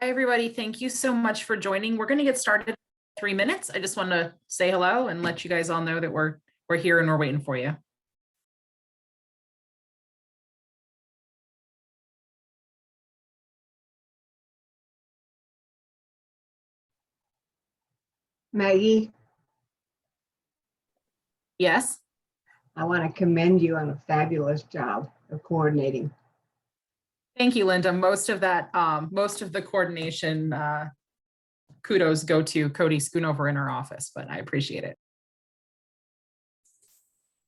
Hi, everybody. Thank you so much for joining. We're going to get started in 3 minutes. I just want to say hello and let you guys all know that we're here and we're waiting for you. Maggie, Yes. I want to commend you on a fabulous job of coordinating. Thank you, Linda. Most of the coordination kudos go to Cody Schoonover in our office, but I appreciate it.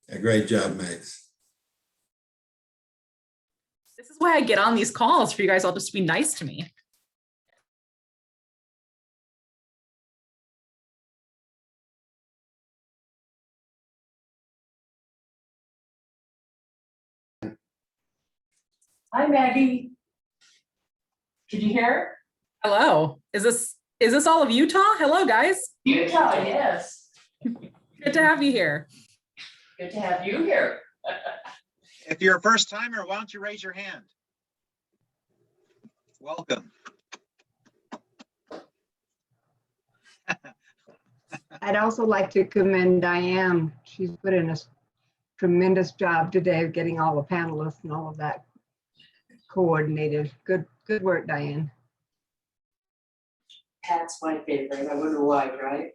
A great job, Max. This is why I get on these calls for you guys all just to be nice to me. Hi, Maggie. Did you hear? Hello. Is this all of Utah? Hello, guys. Utah, yes. Good to have you here. Good to have you here. If you're a first timer, why don't you raise your hand? Welcome. I'd also like to commend Diane. She's put in a tremendous job today of getting all the panelists and all of that coordinated. Good work, Diane. Pat's my favorite. I wonder why, right?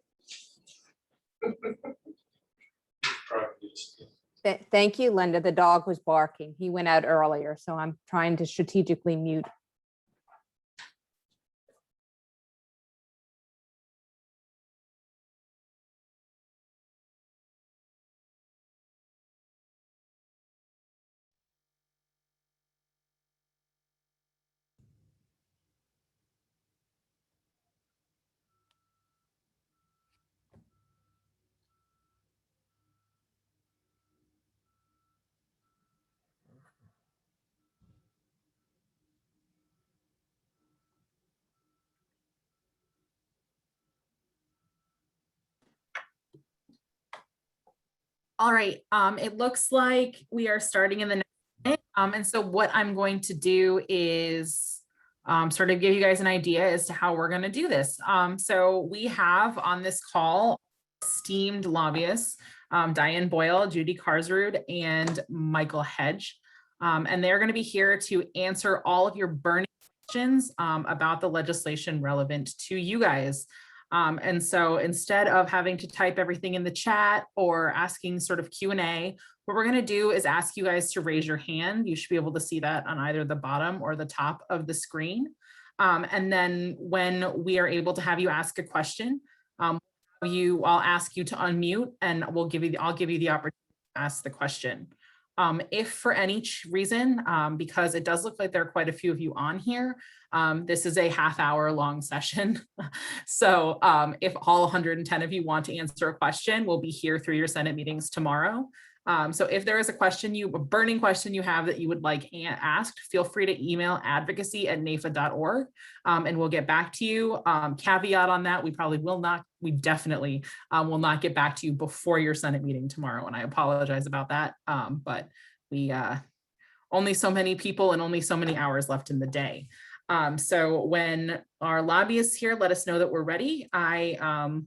Thank you, Linda. The dog was barking. He went out earlier, so I'm trying to strategically mute. All right, it looks like we are starting in the next minute. And so what I'm going to do is sort of give you guys an idea as to how we're going to do this. So we have on this call esteemed lobbyists, Diane Boyle, Judy Karsrud, and Michael Hedge. And they're going to be here to answer all of your burning questions about the legislation relevant to you guys. And so instead of having to type everything in the chat or asking sort of Q&A, what we're going to do is ask you guys to raise your hand. You should be able to see that on either the bottom or the top of the screen. And then when we are able to have you ask a question, I'll ask you to unmute and I'll give you the opportunity to ask the question. If for any reason, because it does look like there are quite a few of you on here, this is a half-hour long session. So if all 110 of you want to answer a question, we'll be here through your Senate meetings tomorrow. So if there is a burning question you have that you would like asked, feel free to email advocacy@nafa.org and we'll get back to you. Caveat on that, we definitely will not get back to you before your Senate meeting tomorrow. And I apologize about that. But we only so many people and only so many hours left in the day. So when our lobbyists here let us know that we're ready,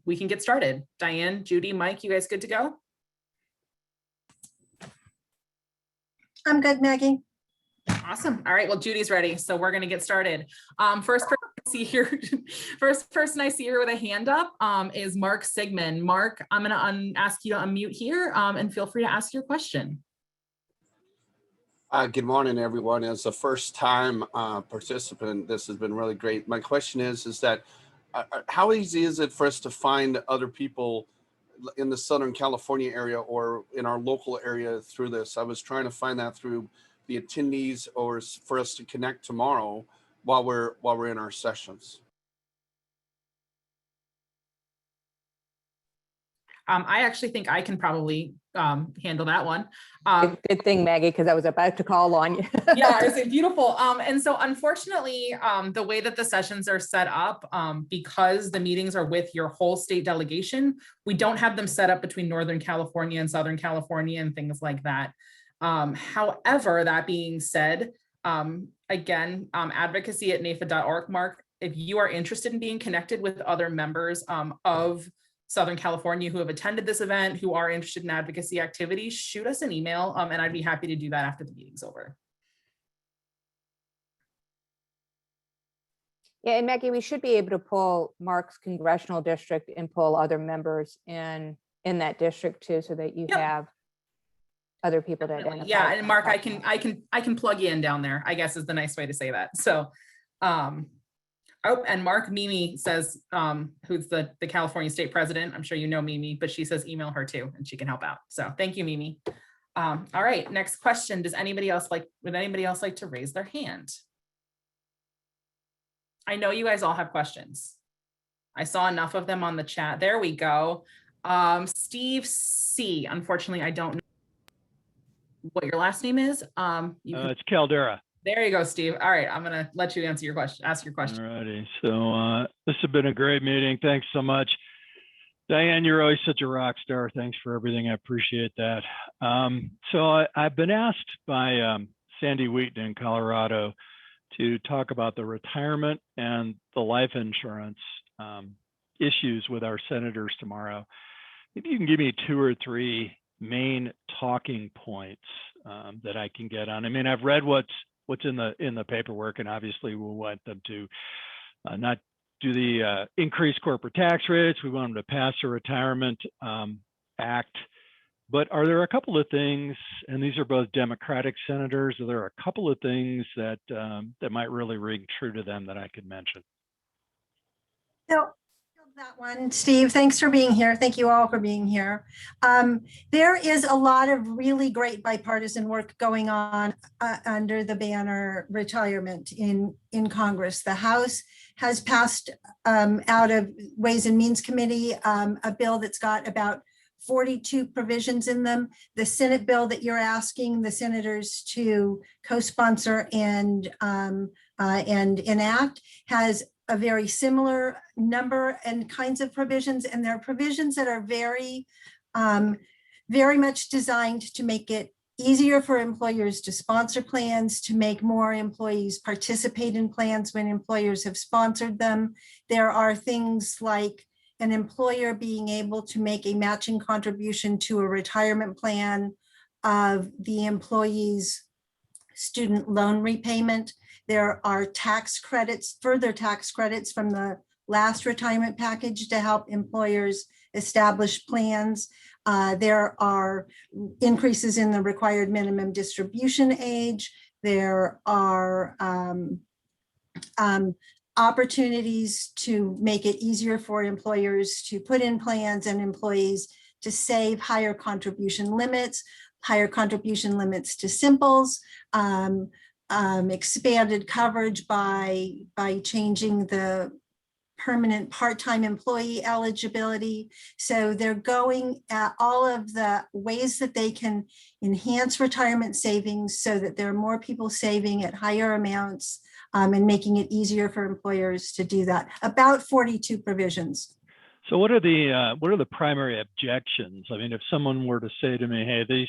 we can get started. Diane, Judy, Mike, you guys good to go? I'm good, Maggie. Awesome. All right. Well, Judy's ready. So we're going to get started. First person I see here with a hand up is Mark Sigmund. Mark, I'm going to ask you to unmute here and feel free to ask your question. Good morning, everyone. As a first-time participant, this has been really great. My question is that how easy is it for us to find other people in the Southern California area or in our local area through this? I was trying to find that through the attendees or for us to connect tomorrow while we're in our sessions. I actually think I can probably handle that one. Good thing, Maggie, because I was about to call on you. Yeah, it's beautiful. And so unfortunately, the way that the sessions are set up, because the meetings are with your whole state delegation, we don't have them set up between Northern California and Southern California and things like that. However, that being said, again, advocacy@nafa.org, Mark, if you are interested in being connected with other members of Southern California who have attended this event, who are interested in advocacy activities, shoot us an email, and I'd be happy to do that after the meeting's over. Yeah, and Maggie, we should be able to pull Mark's congressional district and pull other members in that district too, so that you Yep. have other people to Definitely. identify. Yeah, and Mark, I can plug you in down there, I guess is the nice way to say that. So, oh, and Mark, Mimi says, who's the California state president. I'm sure you know Mimi, but she says email her too, and she can help out. So thank you, Mimi. All right, next question. Would anybody else like to raise their hand? I know you guys all have questions. I saw enough of them on the chat. There we go. Steve C. Unfortunately, I don't know what your last name is. It's Caldera. There you go, Steve. All right, I'm gonna let you answer your question. Ask your question. All righty. So this has been a great meeting. Thanks so much. Diane, you're always such a rock star. Thanks for everything. I appreciate that. So I've been asked by Sandy Wheaton in Colorado to talk about the retirement and the life insurance issues with our senators tomorrow. Maybe you can give me 2 or 3 main talking points that I can get on. I mean, I've read what's in the paperwork, and obviously we'll want them to not do the increased corporate tax rates. We want them to pass the Retirement Act. But are there a couple of things, and these are both Democratic senators, are there a couple of things that that might really ring true to them that I could mention? So that one, Steve, thanks for being here. Thank you all for being here. There is a lot of really great bipartisan work going on under the banner retirement in Congress. The House has passed out of Ways and Means Committee a bill that's got about 42 provisions in them. The Senate bill that you're asking the senators to co-sponsor and enact has a very similar number and kinds of provisions, and there are provisions that are very much designed to make it easier for employers to sponsor plans, to make more employees participate in plans when employers have sponsored them. There are things like an employer being able to make a matching contribution to a retirement plan of the employee's student loan repayment. There are tax credits, further tax credits from the last retirement package to help employers establish plans. There are increases in the required minimum distribution age. There are opportunities to make it easier for employers to put in plans and employees to save higher contribution limits to simples, expanded coverage by changing the permanent part-time employee eligibility. So they're going at all of the ways that they can enhance retirement savings so that there are more people saving at higher amounts and making it easier for employers to do that. About 42 provisions. So what are the primary objections? I mean, if someone were to say to me, hey,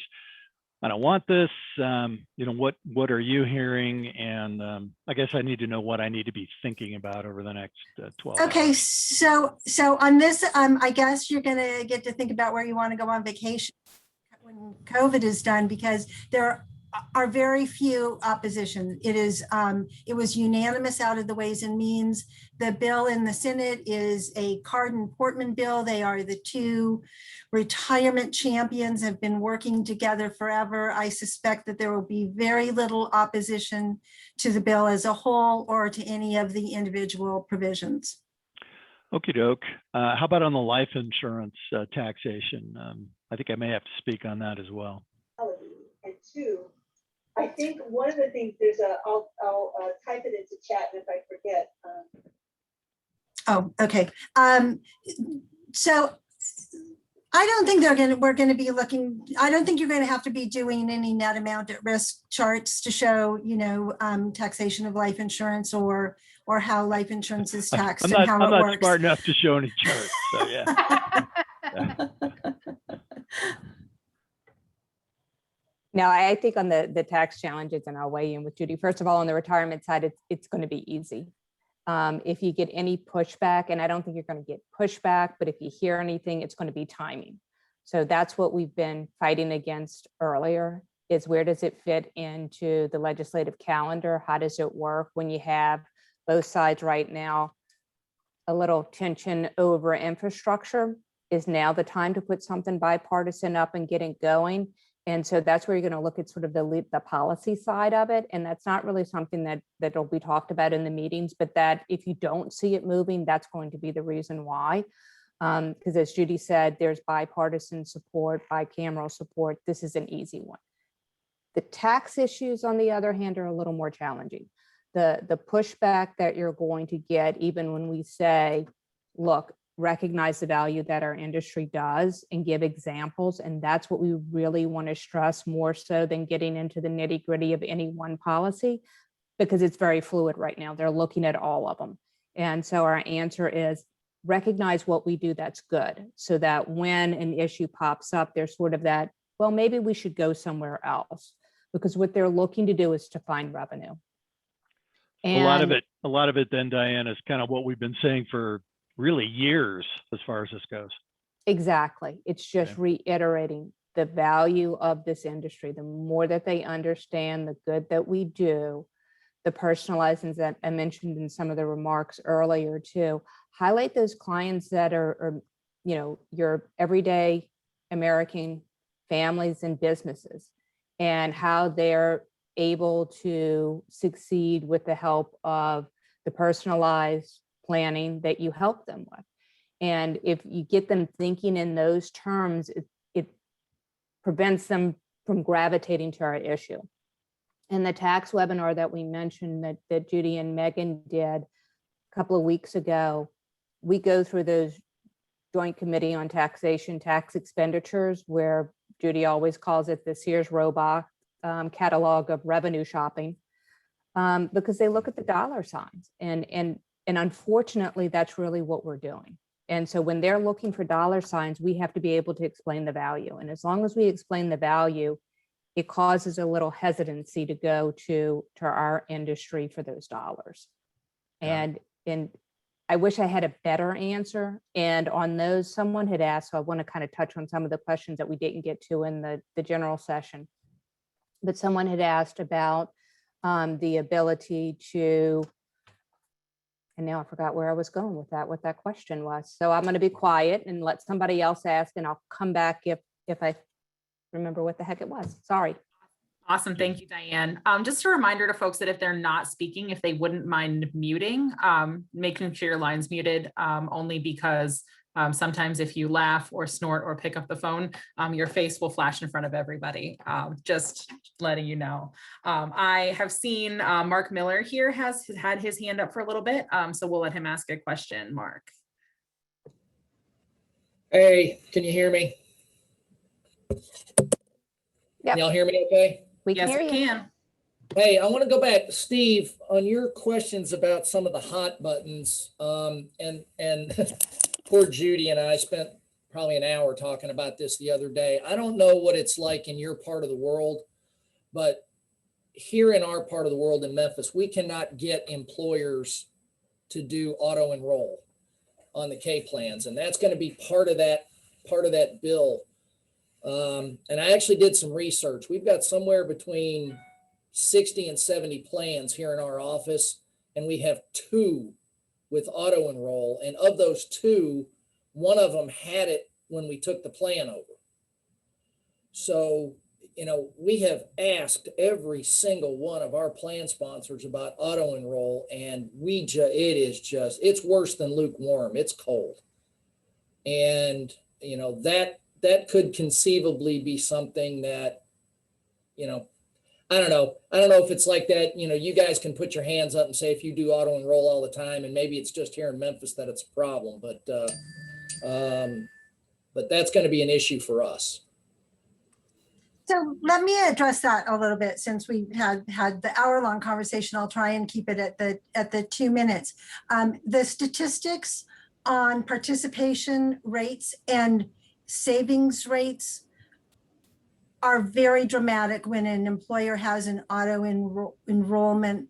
I don't want this, what are you hearing? And I guess I need to know what I need to be thinking about over the next 12 Okay, hours. so on this, I guess you're gonna get to think about where you want to go on vacation when COVID is done, because there are very few opposition. It was unanimous out of the Ways and Means. The bill in the Senate is a Cardin-Portman bill. They are the two retirement champions, have been working together forever. I suspect that there will be very little opposition to the bill as a whole or to any of the individual provisions. Okie doke. How about on the life insurance taxation? I think I may have to speak on that as well. And 2, I think one of the things I'll type it into chat if I forget. Oh, okay. So I don't think we're going to be looking, I don't think you're going to have to be doing any net amount at risk charts to show, taxation of life insurance or how life insurance is taxed and how it works. I'm not smart enough to show any charts, so yeah. No, I think on the tax challenges, and I'll weigh in with Judy. First of all, on the retirement side, it's going to be easy. If you get any pushback, and I don't think you're going to get pushback, but if you hear anything, it's going to be timing. So that's what we've been fighting against earlier, is where does it fit into the legislative calendar? How does it work when you have both sides right now? A little tension over infrastructure. Is now the time to put something bipartisan up and get it going? And so that's where you're going to look at sort of the policy side of it. And that's not really something that'll be talked about in the meetings, but that if you don't see it moving, that's going to be the reason why. Because as Judy said, there's bipartisan support, bicameral support. This is an easy one. The tax issues, on the other hand, are a little more challenging. The pushback that you're going to get, even when we say, look, recognize the value that our industry does and give examples. And that's what we really want to stress, more so than getting into the nitty gritty of any one policy, because it's very fluid right now. They're looking at all of them. And so our answer is recognize what we do that's good, so that when an issue pops up, there's sort of that, well, maybe we should go somewhere else, because what they're looking to do is to find revenue. A lot of it then, Diane, is kind of what we've been saying for really years as far as this goes. Exactly. It's just reiterating the value of this industry. The more that they understand the good that we do, the personalizing that I mentioned in some of the remarks earlier too, highlight those clients that are your everyday American families and businesses, and how they're able to succeed with the help of the personalized planning that you help them with. And if you get them thinking in those terms, it prevents them from gravitating to our issue. And the tax webinar that we mentioned that Judy and Megan did a couple of weeks ago, we go through those joint committee on taxation, tax expenditures, where Judy always calls it the Sears Roebuck catalog of revenue shopping, because they look at the dollar signs. And unfortunately, that's really what we're doing. And so when they're looking for dollar signs, we have to be able to explain the value. And as long as we explain the value, it causes a little hesitancy to go to our industry for those dollars. And I wish I had a better answer. And on those, someone had asked, so I want to kind of touch on some of the questions that we didn't get to in the general session. But someone had asked about the ability to, and now I forgot where I was going with that, what that question was. So I'm going to be quiet and let somebody else ask, and I'll come back if I remember what the heck it was. Sorry. Awesome. Thank you, Diane. Just a reminder to folks that if they're not speaking, if they wouldn't mind muting, making sure your line's muted, only because sometimes if you laugh or snort or pick up the phone, your face will flash in front of everybody. Just letting you know. I have seen Mark Miller here has had his hand up for a little bit, so we'll let him ask a question. Mark. Hey, can you hear me? Yep. Can y'all hear me okay? We can Yes, hear we you. can. Hey, I want to go back, Steve, on your questions about some of the hot buttons. And poor Judy and I spent probably an hour talking about this the other day. I don't know what it's like in your part of the world, but here in our part of the world in Memphis, we cannot get employers to do auto enroll on the K plans, and that's going to be part of that bill. And I actually did some research. We've got somewhere between 60 and 70 plans here in our office, and we have 2 with auto enroll. And of those 2, one of them had it when we took the plan over. So, we have asked every single one of our plan sponsors about auto enroll, and it's worse than lukewarm. It's cold. And, that could conceivably be something that, I don't know if it's like that, you guys can put your hands up and say, if you do auto enroll all the time, and maybe it's just here in Memphis that it's a problem, but that's going to be an issue for us. So let me address that a little bit, since we had the hour-long conversation. I'll try and keep it at the 2 minutes. The statistics on participation rates and savings rates are very dramatic when an employer has an auto enrollment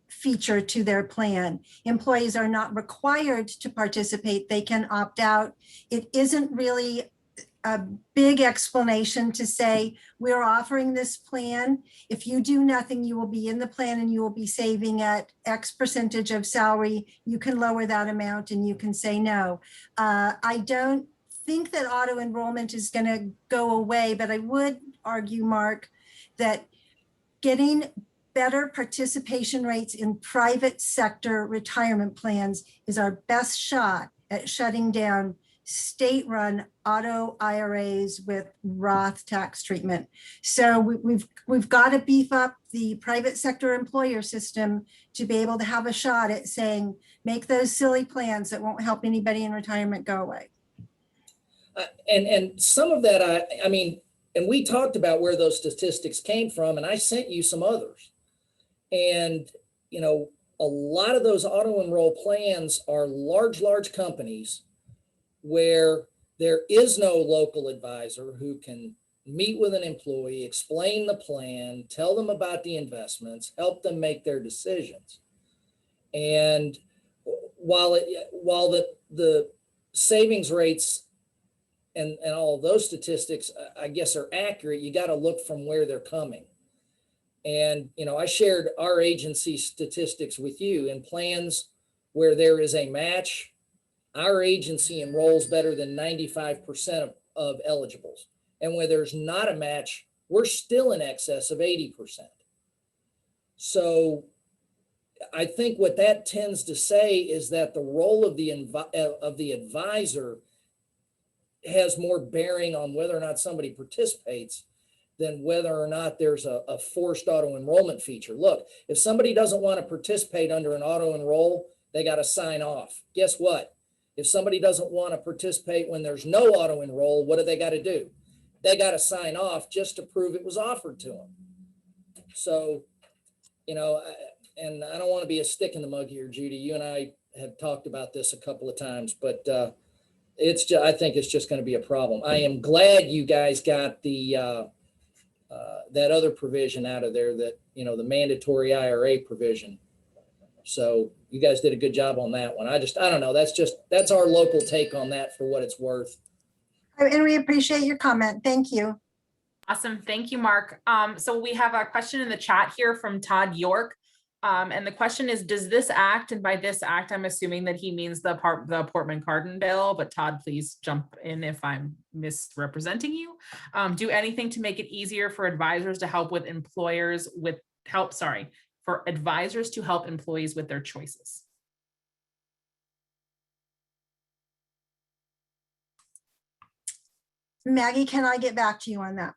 feature to their plan. Employees are not required to participate. They can opt out. It isn't really a big explanation to say, we're offering this plan. If you do nothing, you will be in the plan and you will be saving at X percentage of salary. You can lower that amount and you can say no. I don't think that auto enrollment is going to go away, but I would argue, Mark, that getting better participation rates in private sector retirement plans is our best shot at shutting down state-run auto IRAs with Roth tax treatment. So we've got to beef up the private sector employer system to be able to have a shot at saying, make those silly plans that won't help anybody in retirement go away. And some of that, I mean, and we talked about where those statistics came from, and I sent you some others. And, you know, a lot of those auto enroll plans are large companies where there is no local advisor who can meet with an employee, explain the plan, tell them about the investments, help them make their decisions. And while the savings rates and all of those statistics, I guess, are accurate, you got to look from where they're coming. And, you know, I shared our agency statistics with you. In plans where there is a match, our agency enrolls better than 95% of eligibles. And where there's not a match, we're still in excess of 80%. So I think what that tends to say is that the role of the advisor has more bearing on whether or not somebody participates than whether or not there's a forced auto enrollment feature. Look, if somebody doesn't want to participate under an auto enroll, they got to sign off. Guess what? If somebody doesn't want to participate when there's no auto enroll, what do they got to do? They got to sign off just to prove it was offered to them. So, you know, and I don't want to be a stick in the mud here, Judy. You and I have talked about this a couple of times, but it's just, I think it's just going to be a problem. I am glad you guys got the that other provision out of there, that, you know, the mandatory IRA provision. So you guys did a good job on that one. I don't know. That's our local take on that for what it's worth. And we appreciate your comment. Thank you. Awesome. Thank you, Mark. So we have a question in the chat here from Todd York. And the question is, does this act, and by this act, I'm assuming that he means the Portman-Cardin bill, but Todd, please jump in if I'm misrepresenting you, do anything to make it easier for advisors to help with employers with help, for advisors to help employees with their choices? Maggie, can I get back to you on that?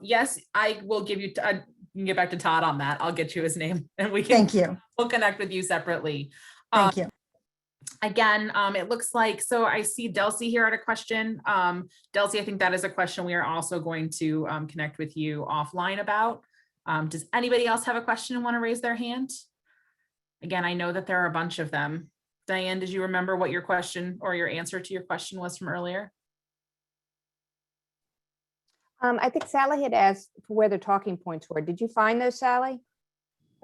Yes, I will give you, you can get back to Todd on that. I'll get you his name and we can, Thank you. We'll connect with you separately. Thank you. Again, it looks like, so I see Delcy here at a question. Delcy, I think that is a question we are also going to connect with you offline about. Does anybody else have a question and want to raise their hand? Again, I know that there are a bunch of them. Diane, did you remember what your question or your answer to your question was from earlier? I think Sally had asked for where the talking points were. Did you find those, Sally?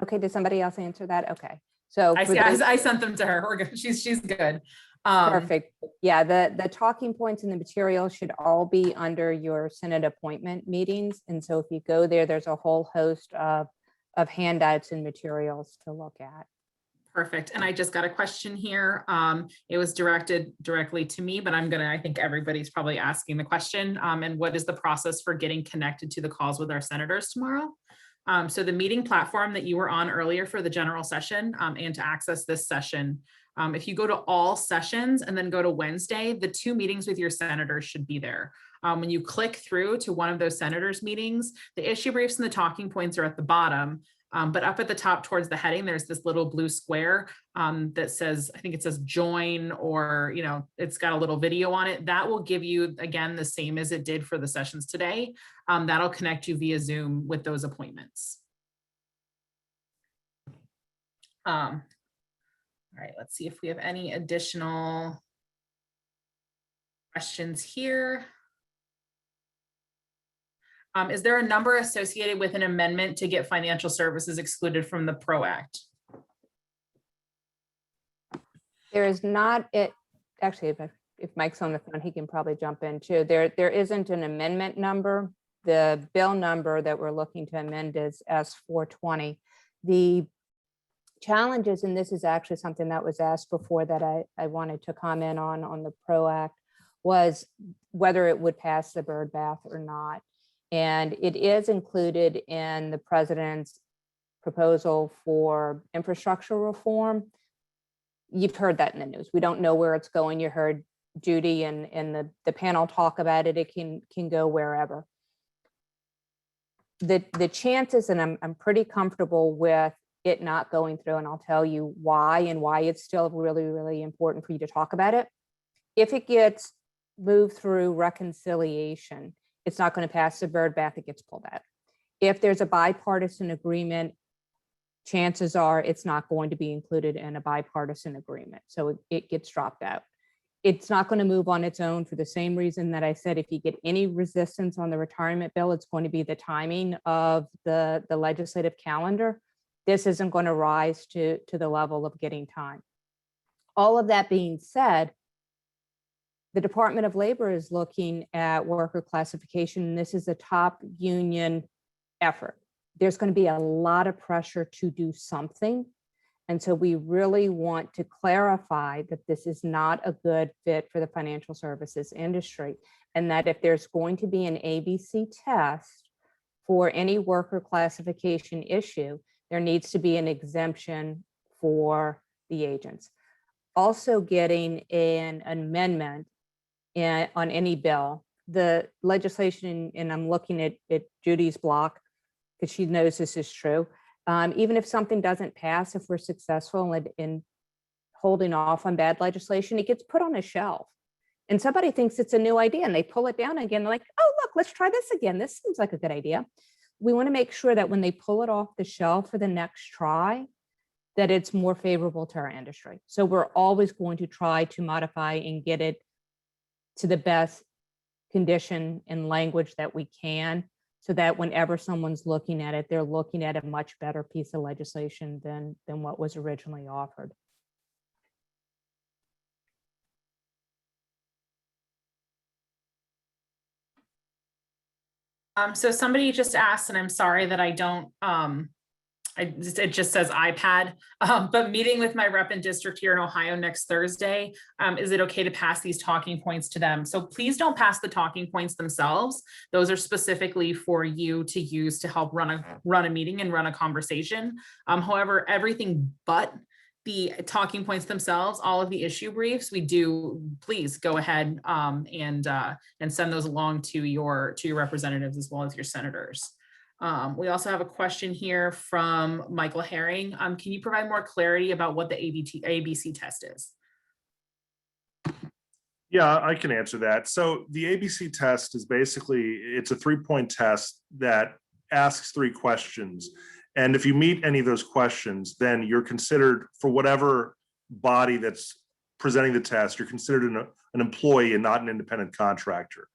Okay, did somebody else answer that? Okay. So I sent them to her. We're good. She's good. Perfect. Yeah, the talking points in the material should all be under your Senate appointment meetings. And so if you go there, there's a whole host of handouts and materials to look at. Perfect. And I just got a question here. It was directed directly to me, but I think everybody's probably asking the question. And what is the process for getting connected to the calls with our senators tomorrow? So the meeting platform that you were on earlier for the general session and to access this session, if you go to all sessions and then go to Wednesday, the 2 meetings with your senators should be there. When you click through to one of those senators meetings, the issue briefs and the talking points are at the bottom. But up at the top towards the heading, there's this little blue square that says, I think it says join, or, you know, it's got a little video on it. That will give you, again, the same as it did for the sessions today. That'll connect you via Zoom with those appointments. All right, let's see if we have any additional questions here. Is there a number associated with an amendment to get financial services excluded from the PRO Act? There is not it, actually, if Mike's on the phone, he can probably jump in too. There isn't an amendment number. The bill number that we're looking to amend is S420. The challenges, and this is actually something that was asked before that I wanted to comment on the PRO Act, was whether it would pass the bird bath or not. And it is included in the president's proposal for infrastructure reform. You've heard that in the news. We don't know where it's going. You heard Judy and the panel talk about it. It can go wherever. The chances, and I'm pretty comfortable with it not going through, and I'll tell you why and why it's still really, really important for you to talk about it. If it gets moved through reconciliation, it's not going to pass the bird bath, it gets pulled out. If there's a bipartisan agreement, chances are it's not going to be included in a bipartisan agreement. So it gets dropped out. It's not going to move on its own for the same reason that I said, if you get any resistance on the retirement bill, it's going to be the timing of the legislative calendar. This isn't going to rise to the level of getting time. All of that being said, the Department of Labor is looking at worker classification. This is a top union effort. There's going to be a lot of pressure to do something. And so we really want to clarify that this is not a good fit for the financial services industry, and that if there's going to be an ABC test for any worker classification issue, there needs to be an exemption for the agents. Also getting an amendment on any bill, the legislation, and I'm looking at Judy's block because she knows this is true. Even if something doesn't pass, if we're successful in holding off on bad legislation, it gets put on a shelf. And somebody thinks it's a new idea and they pull it down again. They're like, oh, look, let's try this again. This seems like a good idea. We want to make sure that when they pull it off the shelf for the next try, that it's more favorable to our industry. So we're always going to try to modify and get it to the best condition and language that we can, so that whenever someone's looking at it, they're looking at a much better piece of legislation than what was originally offered. So somebody just asked, and I'm sorry that I don't, it just says iPad, but meeting with my rep in district here in Ohio next Thursday, is it okay to pass these talking points to them? So please don't pass the talking points themselves. Those are specifically for you to use to help run a meeting and run a conversation. However, everything but the talking points themselves, all of the issue briefs, we do, please go ahead and send those along to your representatives as well as your senators. We also have a question here from Michael Herring. Can you provide more clarity about what the ABC test is? Yeah, I can answer that. So the ABC test is basically, it's a 3-point test that asks 3 questions. And if you meet any of those questions, then you're considered, for whatever body that's presenting the test, you're considered an employee and not an independent contractor.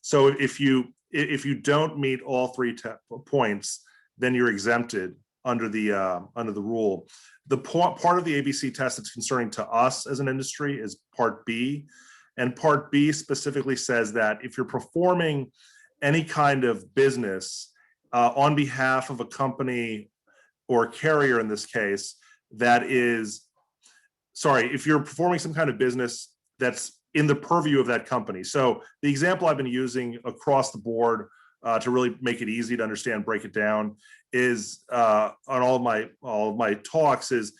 So if you don't meet all 3 points, then you're exempted under the rule. The part of the ABC test that's concerning to us as an industry is Part B, and Part B specifically says that if you're performing any kind of business on behalf of a company or a carrier in this case, if you're performing some kind of business that's in the purview of that company. So the example I've been using across the board to really make it easy to understand, break it down, is on all of my talks is,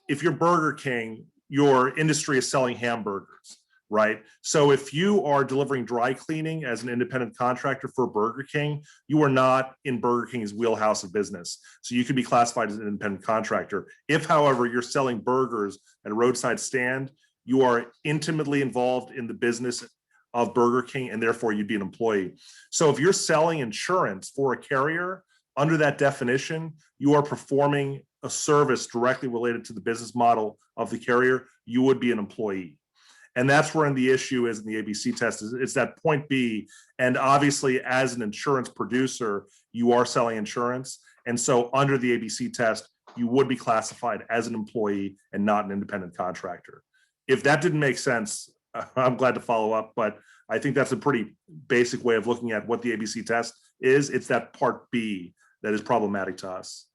if you're Burger King, your industry is selling hamburgers, right? So if you are delivering dry cleaning as an independent contractor for Burger King, you are not in Burger King's wheelhouse of business. So you could be classified as an independent contractor. If, however, you're selling burgers at a roadside stand, you are intimately involved in the business of Burger King, and therefore you'd be an employee. So if you're selling insurance for a carrier, under that definition, you are performing a service directly related to the business model of the carrier, you would be an employee. And that's where the issue is in the ABC test is it's that point B. And obviously as an insurance producer, you are selling insurance. And so under the ABC test, you would be classified as an employee and not an independent contractor. If that didn't make sense, I'm glad to follow up, but I think that's a pretty basic way of looking at what the ABC test is. It's that part B that is problematic to us.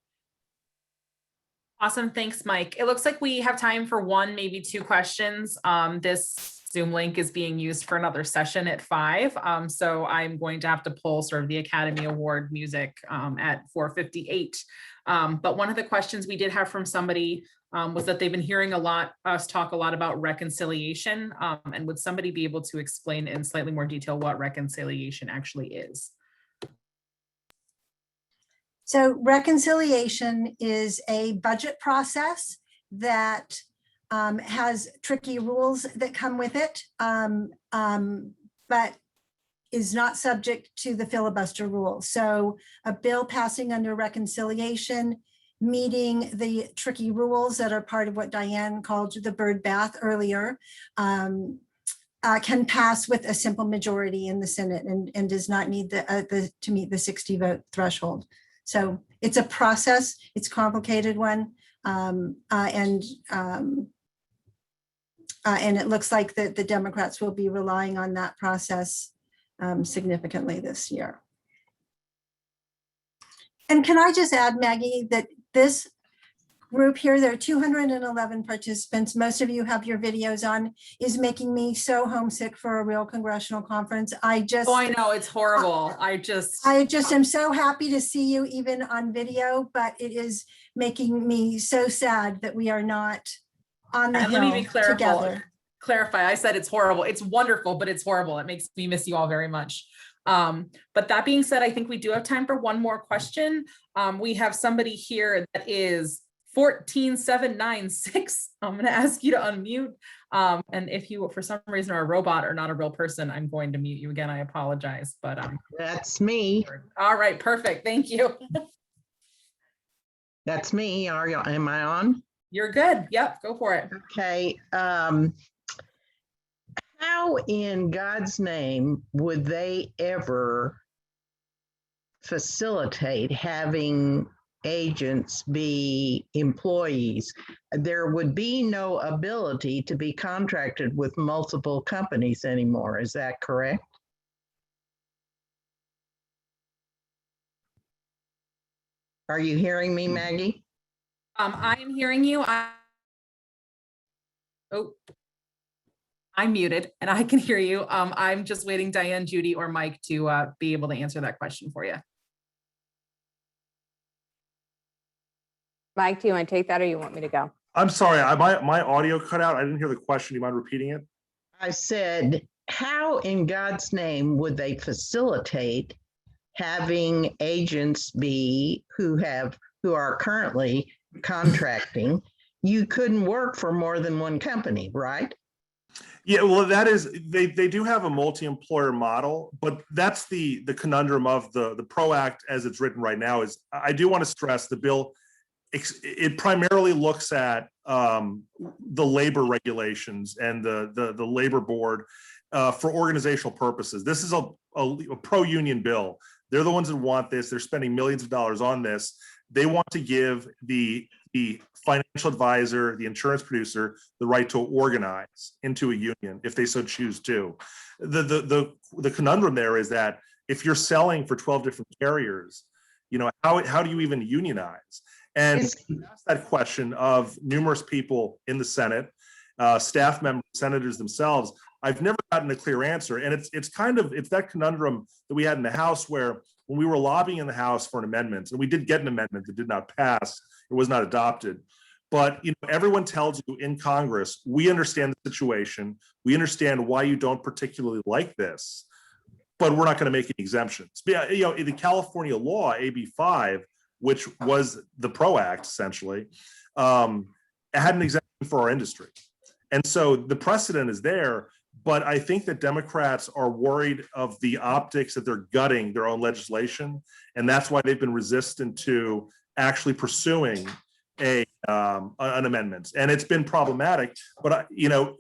Awesome. Thanks, Mike. It looks like we have time for one, maybe two questions. This Zoom link is being used for another session at 5. So I'm going to have to pull sort of the Academy Award music at 4:58. But one of the questions we did have from somebody was that they've been hearing us talk a lot about reconciliation. And would somebody be able to explain in slightly more detail what reconciliation actually is? So reconciliation is a budget process that has tricky rules that come with it, but is not subject to the filibuster rule. So a bill passing under reconciliation, meeting the tricky rules that are part of what Diane called the bird bath earlier, can pass with a simple majority in the Senate and does not need to meet the 60 vote threshold. So it's a process, it's a complicated one. And it looks like the Democrats will be relying on that process significantly this year. And can I just add, Maggie, that this group here, there are 211 participants. Most of you have your videos on, is making me so homesick for a real congressional conference. Oh, I know, it's horrible. I just am so happy to see you even on video, but it is making me so sad that we are not on the Let me Hill be clarify. together. I said it's horrible. It's wonderful, but it's horrible. It makes me miss you all very much. But that being said, I think we do have time for one more question. We have somebody here that is 14796. I'm going to ask you to unmute. And if you, for some reason, are a robot or not a real person, I'm going to mute you again. I apologize, but that's me. All right, perfect. Thank you. That's me. Am I on? You're good. Yep, go for it. Okay. How in God's name would they ever facilitate having agents be employees? There would be no ability to be contracted with multiple companies anymore. Is that correct? Are you hearing me, Maggie? I am hearing you. I'm muted and I can hear you. I'm just waiting Diane, Judy, or Mike to be able to answer that question for you. Mike, do you want to take that or you want me to go? I'm sorry, my audio cut out. I didn't hear the question. Do you mind repeating it? I said, how in God's name would they facilitate having agents be who are currently contracting? You couldn't work for more than one company, right? Yeah, well, that is, they do have a multi-employer model, but that's the conundrum of the PRO Act as it's written right now. Is I do want to stress the bill, it primarily looks at the labor regulations and the labor board for organizational purposes. This is a pro-union bill. They're the ones that want this. They're spending millions of dollars on this. They want to give the financial advisor, the insurance producer, the right to organize into a union if they so choose to. The conundrum there is that if you're selling for 12 different carriers, how do you even unionize? And ask that question of numerous people in the Senate, staff members, senators themselves. I've never gotten a clear answer. And it's that conundrum that we had in the House where when we were lobbying in the House for an amendment, and we did get an amendment that did not pass, it was not adopted. But everyone tells you in Congress, we understand the situation, we understand why you don't particularly like this, but we're not going to make any exemptions. In the California law, AB 5, which was the PRO Act essentially, had an exemption for our industry. And so the precedent is there, but I think that Democrats are worried of the optics that they're gutting their own legislation. And that's why they've been resistant to actually pursuing a on amendments, and it's been problematic. But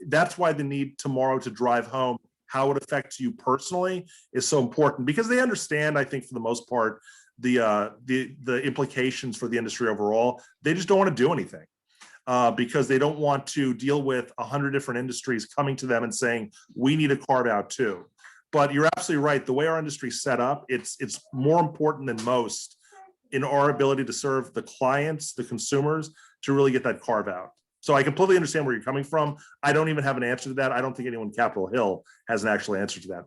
that's why the need tomorrow to drive home how it affects you personally is so important, because they understand, I think, for the most part, the implications for the industry overall. They just don't want to do anything because they don't want to deal with 100 different industries coming to them and saying, we need a carve out too. But you're absolutely right. The way our industry is set up, it's more important than most in our ability to serve the clients, the consumers, to really get that carve out. So I completely understand where you're coming from. I don't even have an answer to that. I don't think anyone in Capitol Hill has an actual answer to that.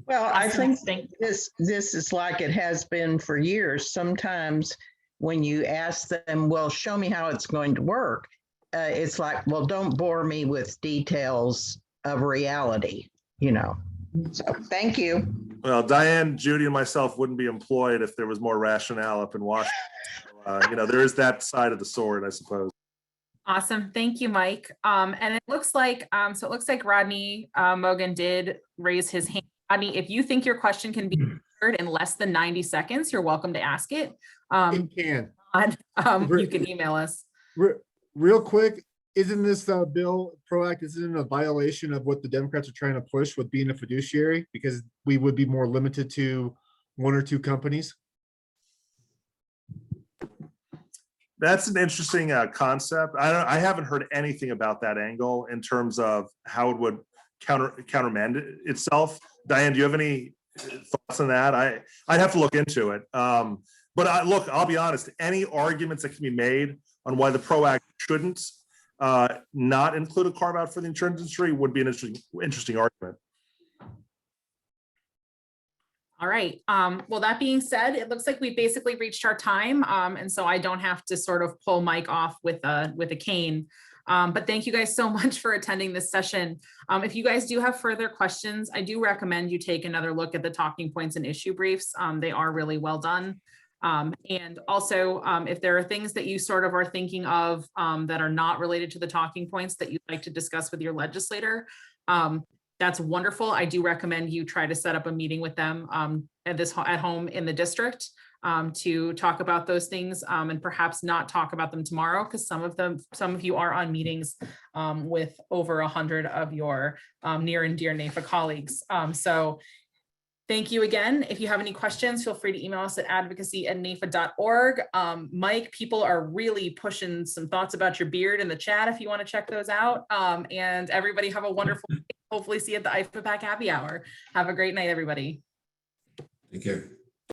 Well, I think this is like it has been for years. Sometimes when you ask them, well, show me how it's going to work, it's like, well, don't bore me with details of reality, So thank you. Well, Diane, Judy, and myself wouldn't be employed if there was more rationale up in Washington. There is that side of the sword, I suppose. Awesome. Thank you, Mike. And it looks like, Rodney Mogan did raise his hand. Rodney, if you think your question can be answered in less than 90 seconds, you're welcome to ask it. It can. You can email us. Real quick, isn't this bill PRO-Act, isn't it a violation of what the Democrats are trying to push with being a fiduciary? Because we would be more limited to 1 or 2 companies. That's an interesting concept. I haven't heard anything about that angle in terms of how it would countermand itself. Diane, do you have any thoughts on that? I'd have to look into it. But look, I'll be honest, any arguments that can be made on why the PRO-Act shouldn't not include a carve out for the insurance industry would be an interesting argument. All right. Well, that being said, it looks like we basically reached our time. And so I don't have to sort of pull Mike off with a cane. But thank you guys so much for attending this session. If you guys do have further questions, I do recommend you take another look at the talking points and issue briefs. They are really well done. And also, if there are things that you sort of are thinking of that are not related to the talking points that you'd like to discuss with your legislator, that's wonderful. I do recommend you try to set up a meeting with them at home in the district to talk about those things and perhaps not talk about them tomorrow, because some of you are on meetings with over 100 of your near and dear NAIFA colleagues. So thank you again. If you have any questions, feel free to email us at advocacy@naifa.org. Mike, people are really pushing some thoughts about your beard in the chat if you want to check those out. And everybody have a wonderful day. Hopefully see you at the IFAPAC happy hour. Have a great night, everybody. Take care.